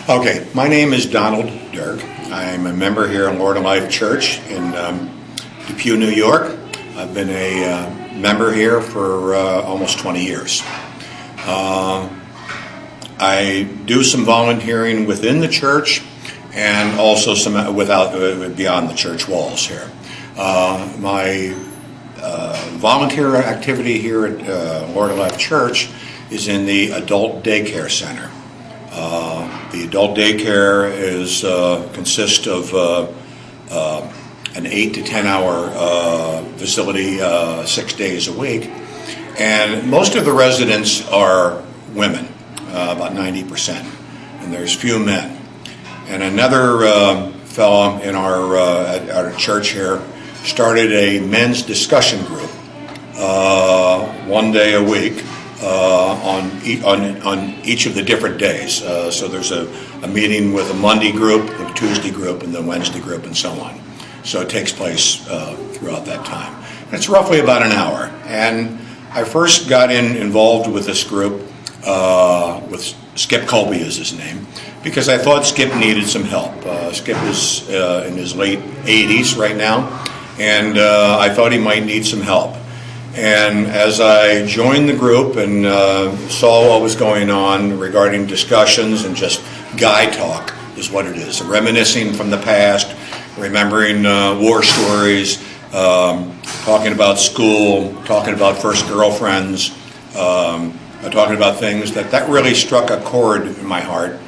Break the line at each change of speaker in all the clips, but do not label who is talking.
Okay, my name is Donald Derk. I'm a member here in Lord of Life Church in Depew, New York. I've been a member here for almost 20 years. I do some volunteering within the church and also some beyond the church walls here. My volunteer activity here at Lord of Life Church is in the adult daycare center. The adult daycare consists of an 8 to 10 hour facility 6 days a week, and most of the residents are women, about 90%, and there's few men. And another fellow in our church here started a men's discussion group 1 day a week on each of the different days. So there's a meeting with a Monday group, a Tuesday group, and the Wednesday group, and so on. So it takes place throughout that time. And it's roughly about an hour. And I first got involved with this group with Skip Colby is his name, because I thought Skip needed some help. Skip is in his late 80s right now, and I thought he might need some help. And as I joined the group and saw what was going on regarding discussions and just guy talk is what it is, reminiscing from the past, remembering war stories, talking about school, talking about first girlfriends, talking about things that really struck a chord in my heart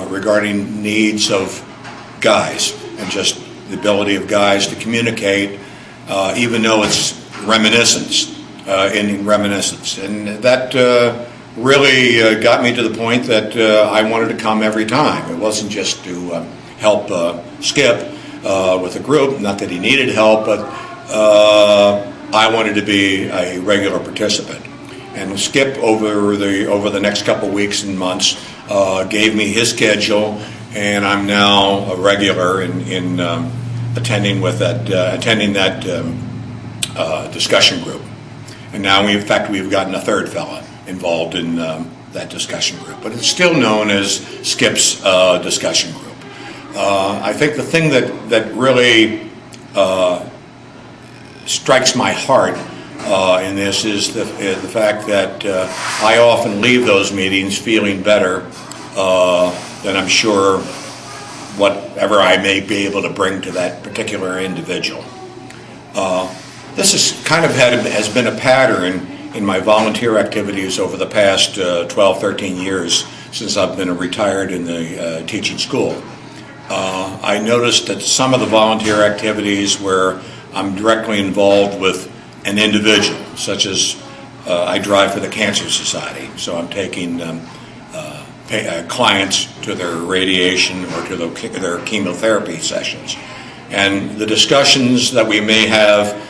regarding needs of guys and just the ability of guys to communicate, even though it's reminiscence, in reminiscence. And that really got me to the point that I wanted to come every time. It wasn't just to help Skip with the group, not that he needed help, but I wanted to be a regular participant. And Skip, over the next couple of weeks and months, gave me his schedule, and I'm now a regular in attending that discussion group. And now we've gotten a third fella involved in that discussion group, but it's still known as Skip's discussion group. I think the thing that really strikes my heart in this is the fact that I often leave those meetings feeling better than I'm sure whatever I may be able to bring to that particular individual. This has been a pattern in my volunteer activities over the past 12, 13 years since I've been retired in the teaching school. I noticed that some of the volunteer activities where I'm directly involved with an individual, such as I drive for the Cancer Society, so I'm taking clients to their radiation or to their chemotherapy sessions. And the discussions that we may have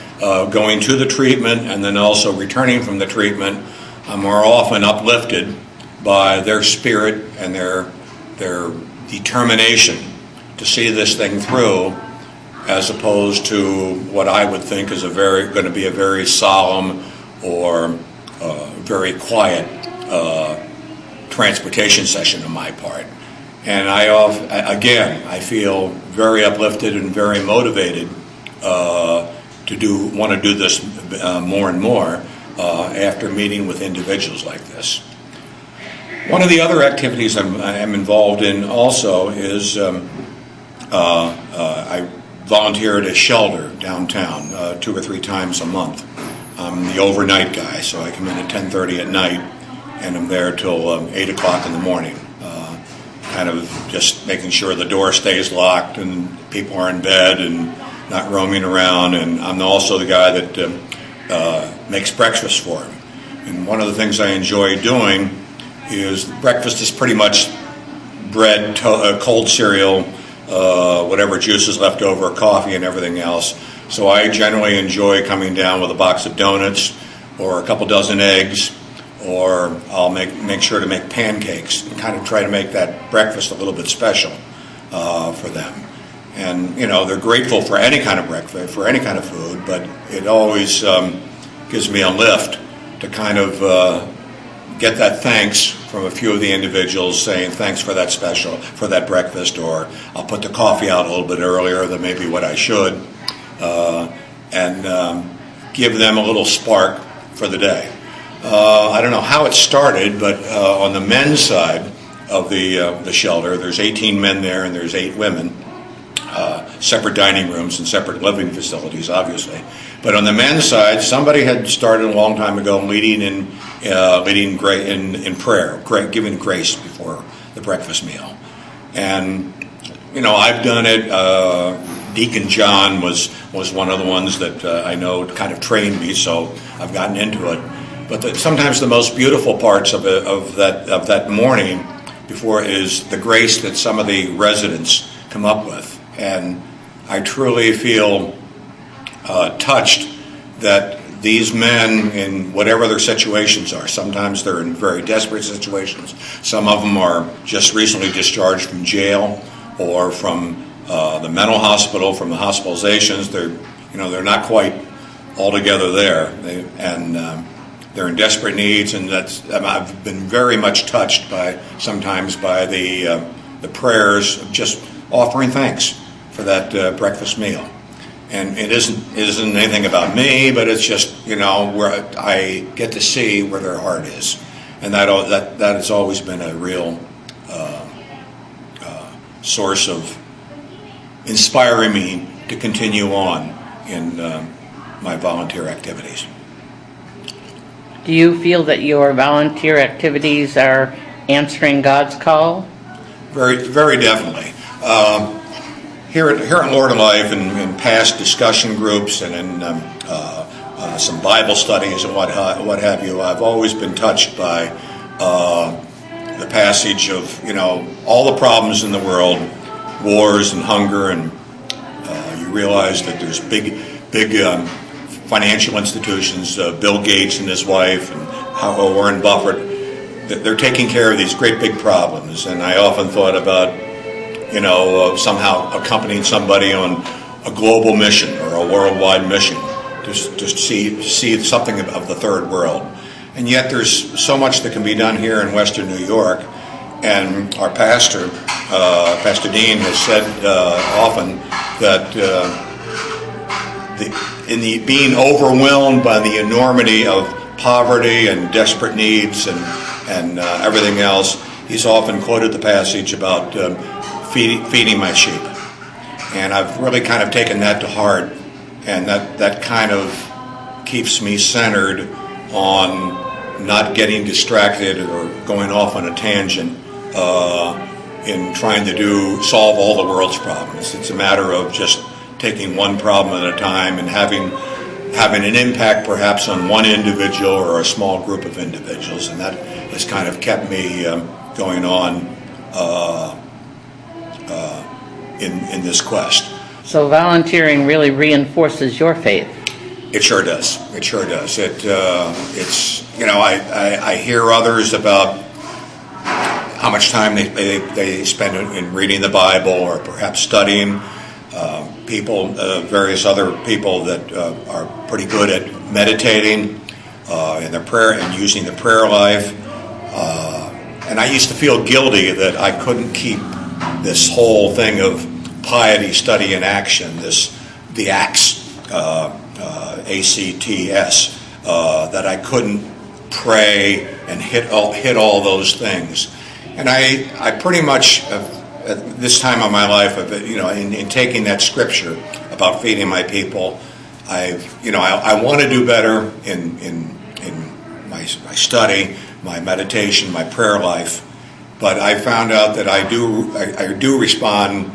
going to the treatment and then also returning from the treatment are often uplifted by their spirit and their determination to see this thing through, as opposed to what I would think is going to be a very solemn or very quiet transportation session on my part. And I feel very uplifted and very motivated want to do this more and more after meeting with individuals like this. One of the other activities I'm involved in also is I volunteer at a shelter downtown 2 or 3 times a month. I'm the overnight guy, so I come in at 10:30 at night and I'm there till 8 o'clock in the morning, kind of just making sure the door stays locked and people are in bed and not roaming around. And I'm also the guy that makes breakfast for them. And one of the things I enjoy doing is breakfast is pretty much bread, cold cereal, whatever juice is left over, coffee and everything else. So I generally enjoy coming down with a box of donuts or a couple dozen eggs, or I'll make sure to make pancakes and kind of try to make that breakfast a little bit special for them. And they're grateful for any kind of breakfast, for any kind of food, but it always gives me a lift to kind of get that thanks from a few of the individuals saying thanks for that special, for that breakfast, or I'll put the coffee out a little bit earlier than maybe what I should, and give them a little spark for the day. I don't know how it started, but on the men's side of the shelter, there's 18 men there and there's 8 women. Separate dining rooms and separate living facilities, obviously. But on the men's side, somebody had started a long time ago leading in prayer, giving grace before the breakfast meal. And I've done it. Deacon John was one of the ones that I know kind of trained me, so I've gotten into it. But sometimes the most beautiful parts of that morning before is the grace that some of the residents come up with. And I truly feel touched that these men, in whatever their situations are, sometimes they're in very desperate situations. Some of them are just recently discharged from jail or from the mental hospital, from the hospitalizations. They're not quite altogether there, they're in desperate needs, and I've been very much touched sometimes by the prayers of just offering thanks for that breakfast meal. And it isn't anything about me, but it's just where I get to see where their heart is, and that has always been a real source of inspiring me to continue on in my volunteer activities.
Do you feel that your volunteer activities are answering God's call?
Very, very definitely. Here at Lord of Life, in past discussion groups and in some Bible studies and what have you, I've always been touched by the passage of all the problems in the world, wars and hunger, and you realize that there's big financial institutions, Bill Gates and his wife, and Warren Buffett, that they're taking care of these great big problems. And I often thought about somehow accompanying somebody on a global mission or a worldwide mission to see something of the third world. And yet there's so much that can be done here in Western New York. And our pastor, Pastor Dean, has said often that being overwhelmed by the enormity of poverty and desperate needs and everything else, he's often quoted the passage about feeding my sheep. And I've really kind of taken that to heart, and that kind of keeps me centered on not getting distracted or going off on a tangent in trying to solve all the world's problems. It's a matter of just taking one problem at a time and having an impact perhaps on one individual or a small group of individuals, and that has kind of kept me going on in this quest.
So volunteering really reinforces your faith.
It sure does. It sure does. I hear others about how much time they spend in reading the Bible or perhaps studying. Various other people that are pretty good at meditating in their prayer and using the prayer life. And I used to feel guilty that I couldn't keep this whole thing of piety, study, and action, the ACTS, ACTS, that I couldn't pray and hit all those things. And I pretty much, at this time of my life, in taking that scripture about feeding my people, I want to do better in my study, my meditation, my prayer life. But I found out that I do respond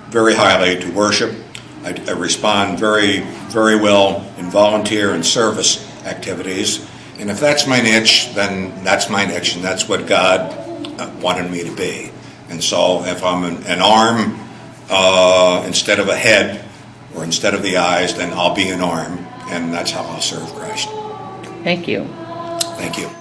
very highly to worship. I respond very, very well in volunteer and service activities. And if that's my niche, then that's my niche, and that's what God wanted me to be. And so if I'm an arm instead of a head, or instead of the eyes, then I'll be an arm, and that's how I'll serve Christ.
Thank you.
Thank you.